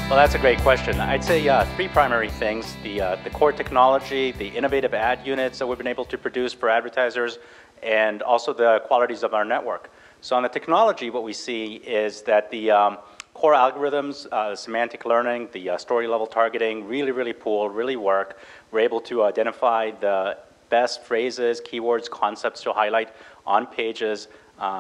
Well, that's a great question. I'd say three primary things: the core technology, the innovative ad units that we've been able to produce for advertisers, and also the qualities of our network. So on the technology, what we see is that the core algorithms, semantic learning, the story level targeting really pull, really work. We're able to identify the best phrases, keywords, concepts to highlight on pages.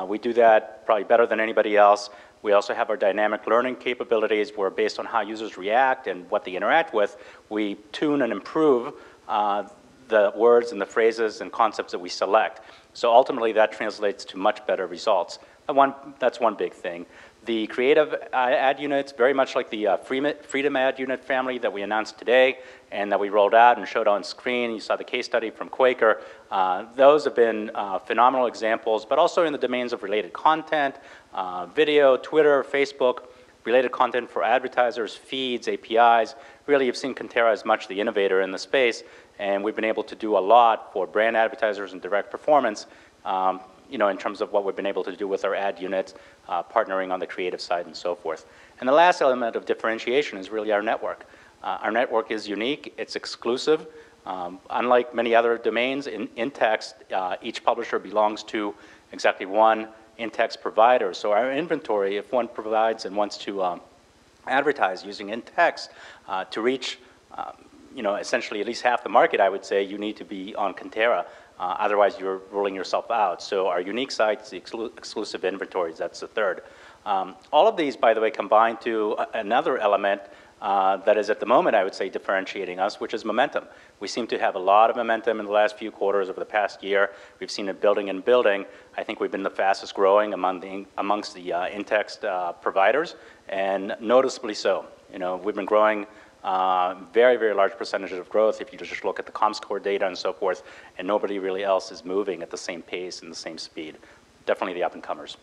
We do that probably better than anybody else. We also have our dynamic learning capabilities where, based on how users react and what they interact with, we tune and improve the words and the phrases and concepts that we select. So ultimately that translates to much better results. That's one big thing. The creative ad units, very much like the Freedom ad unit family that we announced today and that we rolled out and showed on screen. You saw the case study from Quaker. Those have been phenomenal examples, but also in the domains of related content, video, Twitter, Facebook, related content for advertisers, feeds, APIs. Really, you've seen Kontera as much the innovator in the space, and we've been able to do a lot for brand advertisers and direct performance, in terms of what we've been able to do with our ad units, partnering on the creative side and so forth. And the last element of differentiation is really our network. Our network is unique, it's exclusive. Unlike many other domains, in text, each publisher belongs to exactly one in-text provider. So our inventory, if one provides and wants to advertise using in-text to reach essentially at least half the market, I would say, you need to be on Kontera. Otherwise, you're ruling yourself out. So our unique sites, the exclusive inventories, that's the third. All of these, by the way, combine to another element that is at the moment, I would say, differentiating us, which is momentum. We seem to have a lot of momentum in the last few quarters over the past year. We've seen it building and building. I think we've been the fastest growing amongst the in-text providers, and noticeably so. We've been growing very large percentages of growth if you just look at the ComScore data and so forth, and nobody really else is moving at the same pace and the same speed. Definitely the up-and-comers.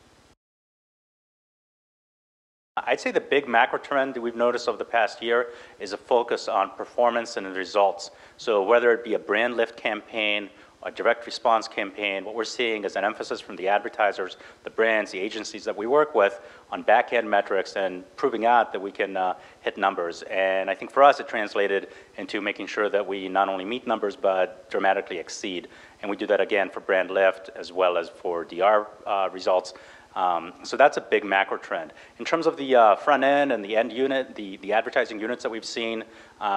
I'd say the big macro trend that we've noticed over the past year is a focus on performance and results. So whether it be a brand lift campaign, a direct response campaign, what we're seeing is an emphasis from the advertisers, the brands, the agencies that we work with on back-end metrics and proving out that we can hit numbers. And I think for us it translated into making sure that we not only meet numbers but dramatically exceed. And we do that again for brand lift as well as for DR results. So that's a big macro trend. In terms of the front end and the end unit, the advertising units that we've seen,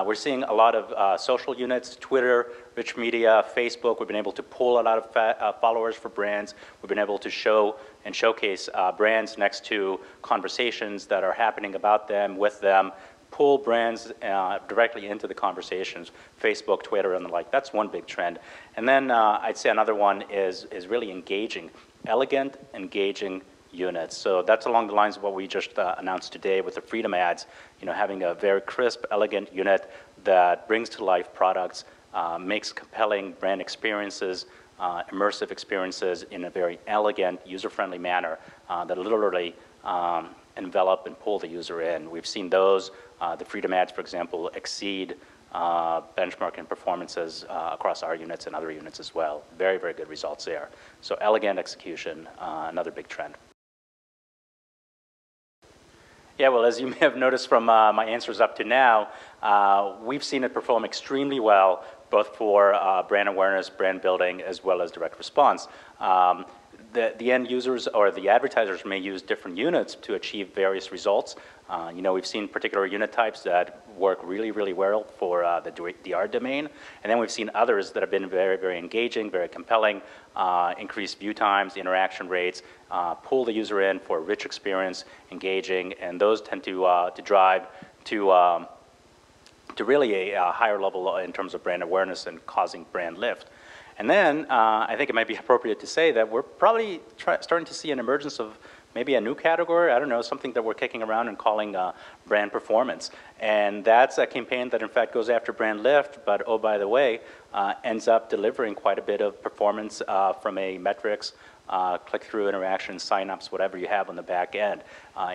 we're seeing a lot of social units, Twitter, rich media, Facebook. We've been able to pull a lot of followers for brands. We've been able to show and showcase brands next to conversations that are happening about them, with them, pull brands directly into the conversations, Facebook, Twitter, and the like. That's one big trend. And then I'd say another one is really engaging. Elegant, engaging units. So that's along the lines of what we just announced today with the Freedom ads, having a very crisp, elegant unit that brings to life products, makes compelling brand experiences, immersive experiences in a very elegant, user-friendly manner that literally envelop and pull the user in. We've seen those, the Freedom ads, for example, exceed benchmark and performances across our units and other units as well. Very good results there. So elegant execution, another big trend. Yeah, well, as you may have noticed from my answers up to now, we've seen it perform extremely well, both for brand awareness, brand building, as well as direct response. The end users or the advertisers may use different units to achieve various results. We've seen particular unit types that work really well for the DR domain, and then we've seen others that have been very engaging, very compelling, increased view times, interaction rates, pull the user in for a rich experience, engaging, and those tend to drive to really a higher level in terms of brand awareness and causing brand lift. And then I think it might be appropriate to say that we're probably starting to see an emergence of maybe a new category, I don't know, something that we're kicking around and calling brand performance. And that's a campaign that in fact goes after brand lift, but oh, by the way, ends up delivering quite a bit of performance from a metrics, click-through interactions, sign-ups, whatever you have on the back end.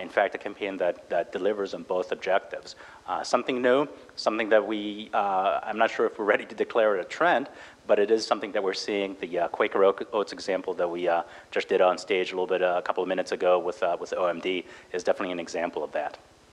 In fact, a campaign that delivers on both objectives. Something new, something that I'm not sure if we're ready to declare it a trend, but it is something that we're seeing. The Quaker Oats example that we just did on stage a couple of minutes ago with OMD is definitely an example of that.